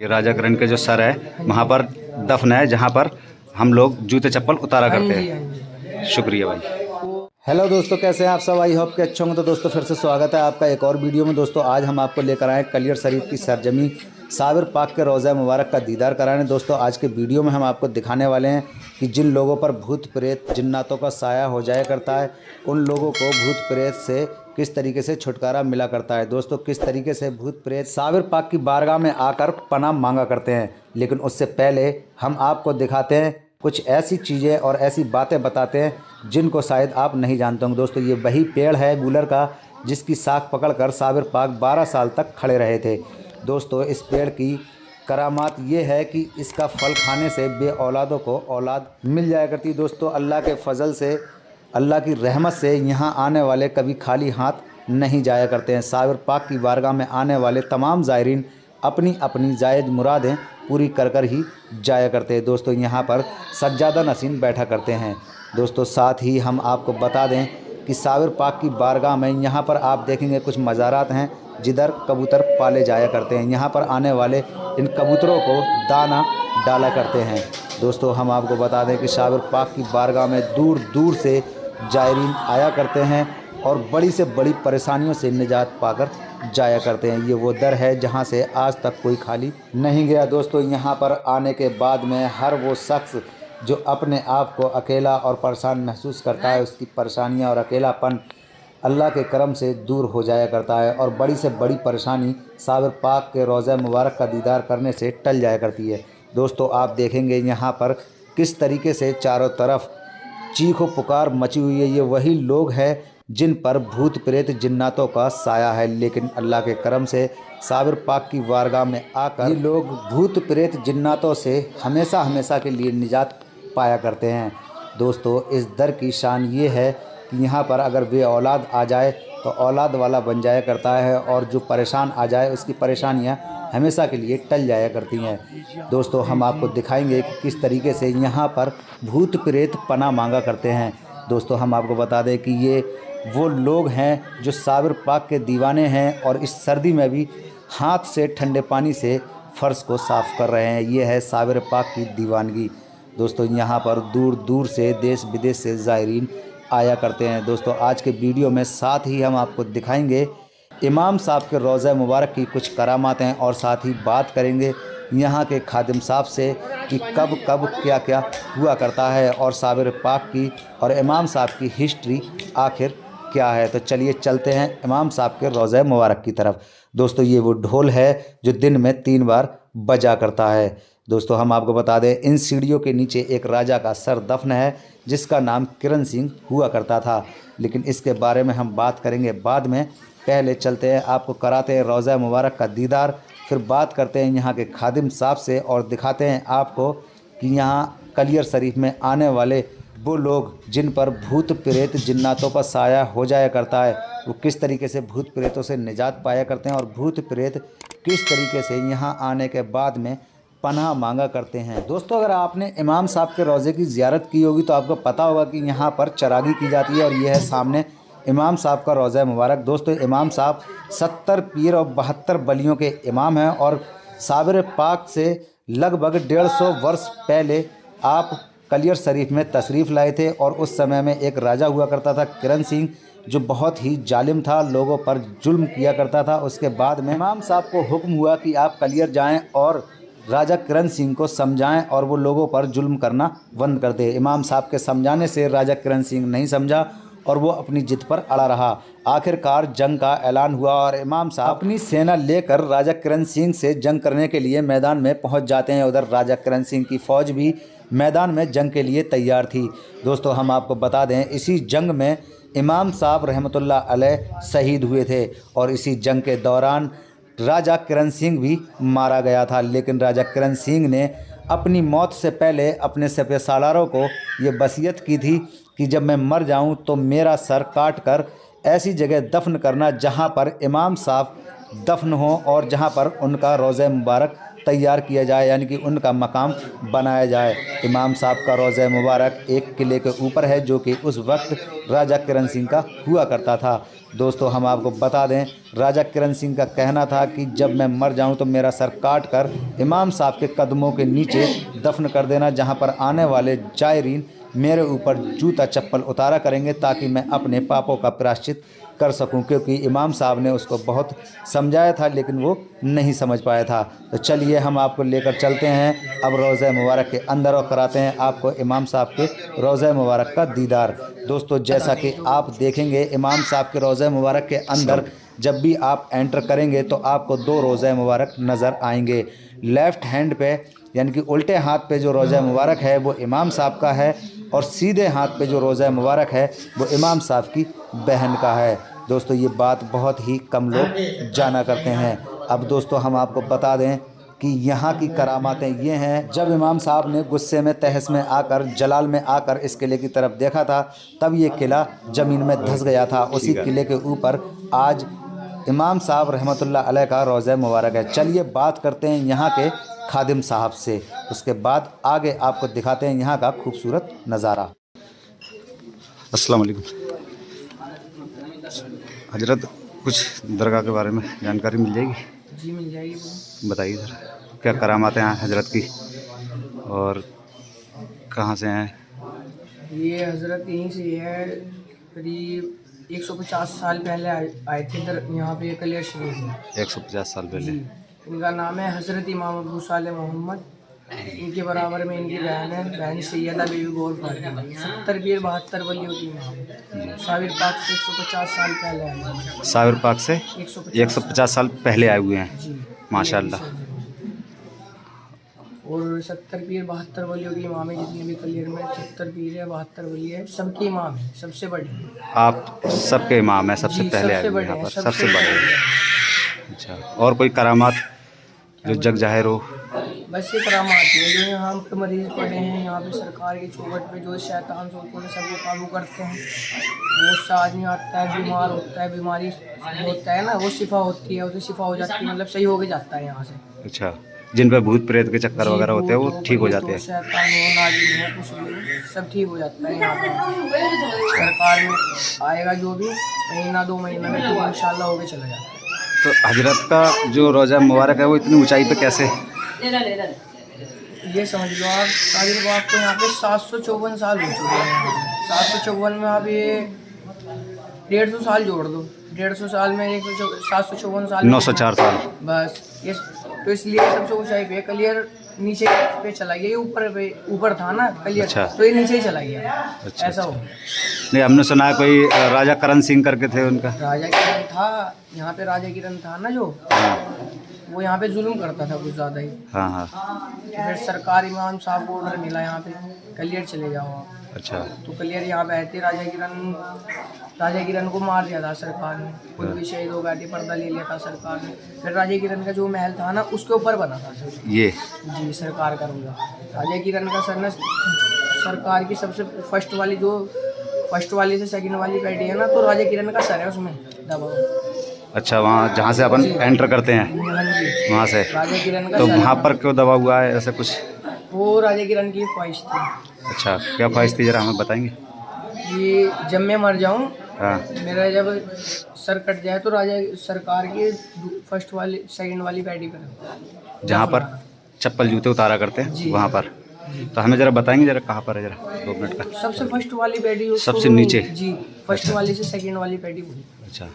ये राजा किरण के जो सर है वहाँ पर दफन है, जहाँ पर हम लोग जूते चप्पल उतारा करते हैं। शुक्रिया भाई। हेलो दोस्तों, कैसे हैं आप सब? आई होप के अच्छे होंगे। तो दोस्तों फिर से स्वागत है आपका एक और वीडियो में। दोस्तों आज हम आपको लेकर आए कलियर शरीफ की सरजमी साबिर पाक के रोज़ा मुबारक का दीदार कराने। दोस्तों आज के वीडियो में हम आपको दिखाने वाले हैं कि जिन लोगों पर भूत प्रेत जिन्नातों का साया हो जाया करता है, उन लोगों को भूत प्रेत से किस तरीके से छुटकारा मिला करता है। दोस्तों किस तरीके से भूत प्रेत साबिर पाक की बारगाह में आकर पनाह मांगा करते हैं। लेकिन उससे पहले हम आपको दिखाते हैं कुछ ऐसी चीज़ें और ऐसी बातें बताते हैं जिनको शायद आप नहीं जानते होंगे। दोस्तों ये वही पेड़ है गूलर का जिसकी साख पकड़कर साबिर पाक 12 साल तक खड़े रहे थे। दोस्तों इस पेड़ की करामात ये है कि इसका फल खाने से बे औलादों को औलाद मिल जाया करती है। दोस्तों अल्लाह के फजल से, अल्लाह की रहमत से यहाँ आने वाले कभी खाली हाथ नहीं जाया करते हैं। साबिर पाक की बारगाह में आने वाले तमाम ज़ायरीन अपनी अपनी जायज़ मुरादें पूरी कर कर ही जाया करते हैं। दोस्तों यहाँ पर सज्जादा नसीन बैठा करते हैं। दोस्तों साथ ही हम आपको बता दें कि साबिर पाक की बारगाह में यहाँ पर आप देखेंगे कुछ मज़ारात हैं जिधर कबूतर पाले जाया करते हैं। यहाँ पर आने वाले इन कबूतरों को दाना डाला करते हैं। दोस्तों हम आपको बता दें कि साबिर पाक की बारगाह में दूर दूर से जायरीन आया करते हैं और बड़ी से बड़ी परेशानियों से निजात पाकर जाया करते हैं। ये वो दर है जहाँ से आज तक कोई खाली नहीं गया। दोस्तों यहाँ पर आने के बाद में हर वो शख्स जो अपने आप को अकेला और परेशान महसूस करता है, उसकी परेशानियाँ और अकेलापन अल्लाह के करम से दूर हो जाया करता है और बड़ी से बड़ी परेशानी साबिर पाक के रोज़ा मुबारक का दीदार करने से टल जाया करती है। दोस्तों आप देखेंगे यहाँ पर किस तरीके से चारों तरफ चीखो पुकार मची हुई है। ये वही लोग हैं जिन पर भूत प्रेत जिन्नातों का साया है, लेकिन अल्लाह के करम से साबिर पाक की वारगाह में आकर ये लोग भूत प्रेत जिन्नातों से हमेशा हमेशा के लिए निजात पाया करते हैं। दोस्तों इस दर की शान ये है कि यहाँ पर अगर वे औलाद आ जाए तो औलाद वाला बन जाया करता है और जो परेशान आ जाए उसकी परेशानियाँ हमेशा के लिए टल जाया करती हैं। दोस्तों हम आपको दिखाएंगे कि किस तरीके से यहाँ पर भूत प्रेत पनाह मांगा करते हैं। दोस्तों हम आपको बता दें कि ये वो लोग हैं जो साबिर पाक के दीवाने हैं और इस सर्दी में भी हाथ से ठंडे पानी से फ़र्श को साफ़ कर रहे हैं। ये है साबिर पाक की दीवानगी। दोस्तों यहाँ पर दूर दूर से देश विदेश से ज़ायरीन आया करते हैं। दोस्तों आज के वीडियो में साथ ही हम आपको दिखाएंगे इमाम साहब के रोज़ा मुबारक की कुछ करामातें और साथ ही बात करेंगे यहाँ के खादिम साहब से कि कब कब क्या क्या हुआ करता है और साबिर पाक की और इमाम साहब की हिस्ट्री आखिर क्या है। तो चलिए चलते हैं इमाम साहब के रोज़ा मुबारक की तरफ। दोस्तों ये वो ढोल है जो दिन में 3 बार बजा करता है। दोस्तों हम आपको बता दें इन सीढ़ियों के नीचे एक राजा का सर दफन है जिसका नाम किरण सिंह हुआ करता था, लेकिन इसके बारे में हम बात करेंगे बाद में। पहले चलते हैं आपको कराते हैं रोज़ा मुबारक का दीदार, फिर बात करते हैं यहाँ के खादिम साहब से और दिखाते हैं आपको कि यहाँ कलियर शरीफ में आने वाले वो लोग जिन पर भूत प्रेत जिन्नातों का साया हो जाया करता है वो किस तरीके से भूत प्रेतों से निजात पाया करते हैं और भूत प्रेत किस तरीके से यहाँ आने के बाद में पनाह मांगा करते हैं। दोस्तों अगर आपने इमाम साहब के रोज़े की ज़ियारत की होगी तो आपको पता होगा कि यहाँ पर चरागी की जाती है और ये है सामने इमाम साहब का रोज़ा मुबारक। दोस्तों इमाम साहब 70 पीर और 72 बलियों के इमाम हैं और साबिर पाक से लगभग 150 वर्ष पहले आप कलियर शरीफ में तशरीफ़ लाए थे और उस समय में एक राजा हुआ करता था किरण सिंह जो बहुत ही जालिम था, लोगों पर जुल्म किया करता था। उसके बाद में इमाम साहब को हुक्म हुआ कि आप कलियर जाएं और राजा किरण सिंह को समझाएं और वो लोगों पर जुल्म करना बंद कर दे। इमाम साहब के समझाने से राजा किरण सिंह नहीं समझा और वो अपनी जिद पर अड़ा रहा। आखिरकार जंग का ऐलान हुआ और इमाम साहब अपनी सेना लेकर राजा किरण सिंह से जंग करने के लिए मैदान में पहुंच जाते हैं। उधर राजा किरण सिंह की फ़ौज भी मैदान में जंग के लिए तैयार थी। दोस्तों हम आपको बता दें इसी जंग में इमाम साहब रहमतुल्लाह अलैह शहीद हुए थे और इसी जंग के दौरान राजा किरण सिंह भी मारा गया था। लेकिन राजा किरण सिंह ने अपनी मौत से पहले अपने सपे सालारों को ये वसीयत की थी कि जब मैं मर जाऊं तो मेरा सर काट कर ऐसी जगह दफन करना जहां पर इमाम साहब दफन हो और जहां पर उनका रोज़ा मुबारक तैयार किया जाए, यानी कि उनका मकाम बनाया जाए। इमाम साहब का रोज़ा मुबारक एक किले के ऊपर है जो कि उस वक्त राजा किरण सिंह का हुआ करता था। दोस्तों हम आपको बता दें, राजा किरण सिंह का कहना था कि जब मैं मर जाऊं तो मेरा सर काट कर इमाम साहब के कदमों के नीचे दफन कर देना, जहां पर आने वाले जायरीन मेरे ऊपर जूता चप्पल उतारा करेंगे ताकि मैं अपने पापों का प्रायश्चित कर सकूं, क्योंकि इमाम साहब ने उसको बहुत समझाया था लेकिन वो नहीं समझ पाया था। तो चलिए हम आपको लेकर चलते हैं अब रोज़ा मुबारक के अंदर और कराते हैं आपको इमाम साहब के रोज़ा मुबारक का दीदार। दोस्तों जैसा कि आप देखेंगे इमाम साहब के रोज़ा मुबारक के अंदर जब भी आप एंटर करेंगे तो आपको 2 रोज़ा मुबारक नज़र आएंगे। लेफ़्ट हैंड पे यानी कि उल्टे हाथ पे जो रोज़ा मुबारक है वो इमाम साहब का है और सीधे हाथ पे जो रोज़ा मुबारक है वो इमाम साहब की बहन का है। दोस्तों ये बात बहुत ही कम लोग जाना करते हैं। अब दोस्तों हम आपको बता दें कि यहाँ की करामातें ये हैं, जब इमाम साहब ने गुस्से में तहस में आकर जलाल में आकर इस किले की तरफ देखा था तब ये किला ज़मीन में धंस गया था। उसी किले के ऊपर आज इमाम साहब रहमतुल्लाह अलैह का रोज़ा मुबारक है। चलिए बात करते हैं यहाँ के खादिम साहब से, उसके बाद आगे आपको दिखाते हैं यहाँ का खूबसूरत नज़ारा। अस्सलाम वालेकुम हजरत, कुछ दरगाह के बारे में जानकारी मिल जाएगी? जी मिल जाएगी। बताइए सर, क्या करामातें हैं हजरत की और कहाँ से हैं? ये हजरत यहीं से है, करीब 150 साल पहले आए थे इधर यहाँ पे कलियर शरीफ में। 150 साल पहले। इनका नाम है हजरत इमाम अबू सालेह मोहम्मद। इनके बराबर में इनकी बहन है, बहन सैयदा बीबी गौर फातिमा। 70 पीर 72 वलियों की इमाम। साबिर पाक से 150 साल पहले आए हैं। साबिर पाक से 150 साल पहले आए हुए हैं। जी माशाल्लाह। और 70 पीर 72 वलियों की इमाम है। जितने भी कलियर में 70 पीर है 72 वली है, सबके इमाम है, सबसे बड़े। आप सबके इमाम हैं, सबसे जी, पहले आए सबसे हुए बड़े यहाँ हैं, पर, सबसे सबसे बड़े। बड़े। अच्छा, और कोई करामात जो जग जाहिर हो? बस ये करामात है जो यहाँ पे मरीज पड़े हैं, यहाँ पे सरकार की चौखट पे जो शैतान सोचों ने सबको काबू करते हैं। बहुत सा आदमी आता है, बीमार होता है, बीमारी होता है ना, वो शिफा होती है, उसे शिफा हो जाती है, मतलब सही होके जाता है यहाँ से। अच्छा, जिन पर भूत प्रेत के चक्कर वगैरह होते हैं वो ठीक हो जाते हैं? शैतान हो, नागिन हो, कुछ भी सब ठीक हो जाता है यहाँ पे। सरकार में आएगा जो भी महीना 2 महीना में तो इंशाल्लाह होके चला जाता है। तो हजरत का जो रोज़ा मुबारक है वो इतनी ऊंचाई पे कैसे? ये समझ लो आप, साबिर को आपको यहाँ पे 754 साल हो चुके हैं। 754 में आप ये 150 साल जोड़ दो, 150 साल में 754 साल 904 साल बस। ये तो इसलिए सबसे ऊंचाई पे कलियर नीचे पे चला गया। ये ऊपर था ना कलियर। अच्छा। तो ये नीचे ही चला गया। अच्छा, ऐसा हो गया। नहीं, हमने सुना है कोई राजा करण सिंह करके थे उनका। राजा किरण था यहाँ पे, राजा किरण था ना जो, हाँ वो यहाँ पे जुल्म करता था कुछ ज़्यादा ही। हाँ हाँ। तो फिर सरकार इमाम साहब को ऑर्डर मिला यहाँ पे कलियर चले जाओ आप। अच्छा। तो कलियर यहाँ पे आए थे। राजा किरण को मार दिया था सरकार ने, खुद भी शहीद हो गया थे, पर्दा ले लिया था सरकार ने। फिर राजा किरण का जो महल था ना उसके ऊपर बना था सर। ये जी सरकार का रोजा। राजा किरण का सर ना सरकार की सबसे फर्स्ट वाली से सेकंड वाली पैडी है ना, तो राजा किरण का सर है उसमें दबा। अच्छा, वहाँ जहाँ से अपन एंटर करते हैं हाँ जी, वहाँ से। राजा किरण का तो सर वहाँ है। पर क्यों दबा हुआ है ऐसा कुछ? वो राजा किरण की ख्वाहिश थी। अच्छा, क्या ख्वाहिश थी, जरा हमें बताएंगे? ये जब मैं मर जाऊँ, हाँ। मेरा जब सर कट जाए तो राजा सरकार की फर्स्ट वाली सेकंड वाली पैडी पर जहाँ पर चप्पल जूते उतारा करते हैं वहाँ पर। तो हमें ज़रा बताएंगे जरा कहाँ पर है, जरा 2 मिनट का। सबसे फर्स्ट वाली पैडी सबसे नीचे? जी, फर्स्ट वाली से सेकंड वाली पैडी बोली। अच्छा,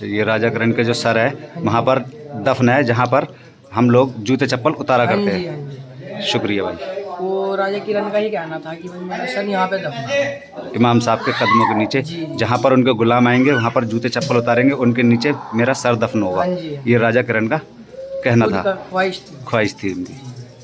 तो ये राजा करण के जो सर है वहाँ पर दफन है जहाँ पर हम लोग जूते चप्पल उतारा हाँ करते जी, हैं। हाँ जी। शुक्रिया भाई। वो राजा किरण का ही कहना था कि भाई मेरा सर यहाँ पे दफन है। इमाम साहब के कदमों के नीचे जी। जहाँ पर उनके गुलाम आएंगे वहाँ पर जूते चप्पल उतारेंगे, उनके नीचे मेरा सर दफन होगा। हाँ जी। ये राजा किरण का कहना खुद था, का ख्वाहिश थी थी। उनकी।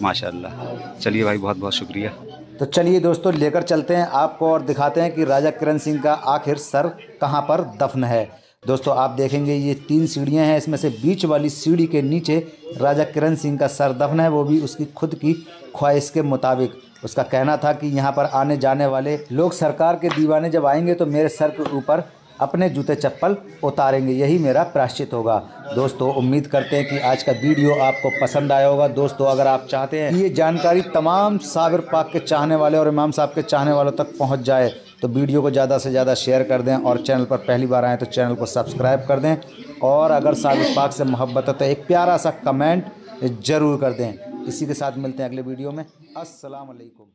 माशाल्लाह। चलिए भाई, बहुत बहुत शुक्रिया। तो चलिए दोस्तों लेकर चलते हैं आपको और दिखाते हैं कि राजा किरण सिंह का आखिर सर कहाँ पर दफन है। दोस्तों आप देखेंगे ये 3 सीढ़ियाँ हैं, इसमें से बीच वाली सीढ़ी के नीचे राजा किरण सिंह का सर दफन है, वो भी उसकी खुद की ख्वाहिश के मुताबिक। उसका कहना था कि यहाँ पर आने जाने वाले लोग सरकार के दीवाने जब आएंगे तो मेरे सर के ऊपर अपने जूते चप्पल उतारेंगे, यही मेरा प्रायश्चित होगा। दोस्तों उम्मीद करते हैं कि आज का वीडियो आपको पसंद आया होगा। दोस्तों अगर आप चाहते हैं कि ये जानकारी तमाम साबिर पाक के चाहने वाले और इमाम साहब के चाहने वालों तक पहुंच जाए तो वीडियो को ज़्यादा से ज़्यादा शेयर कर दें, और चैनल पर पहली बार आएँ तो चैनल को सब्सक्राइब कर दें, और अगर साबिर पाक से मोहब्बत है तो एक प्यारा सा कमेंट ज़रूर कर दें। इसी के साथ मिलते हैं अगले वीडियो में। अस्सलाम वालेकुम।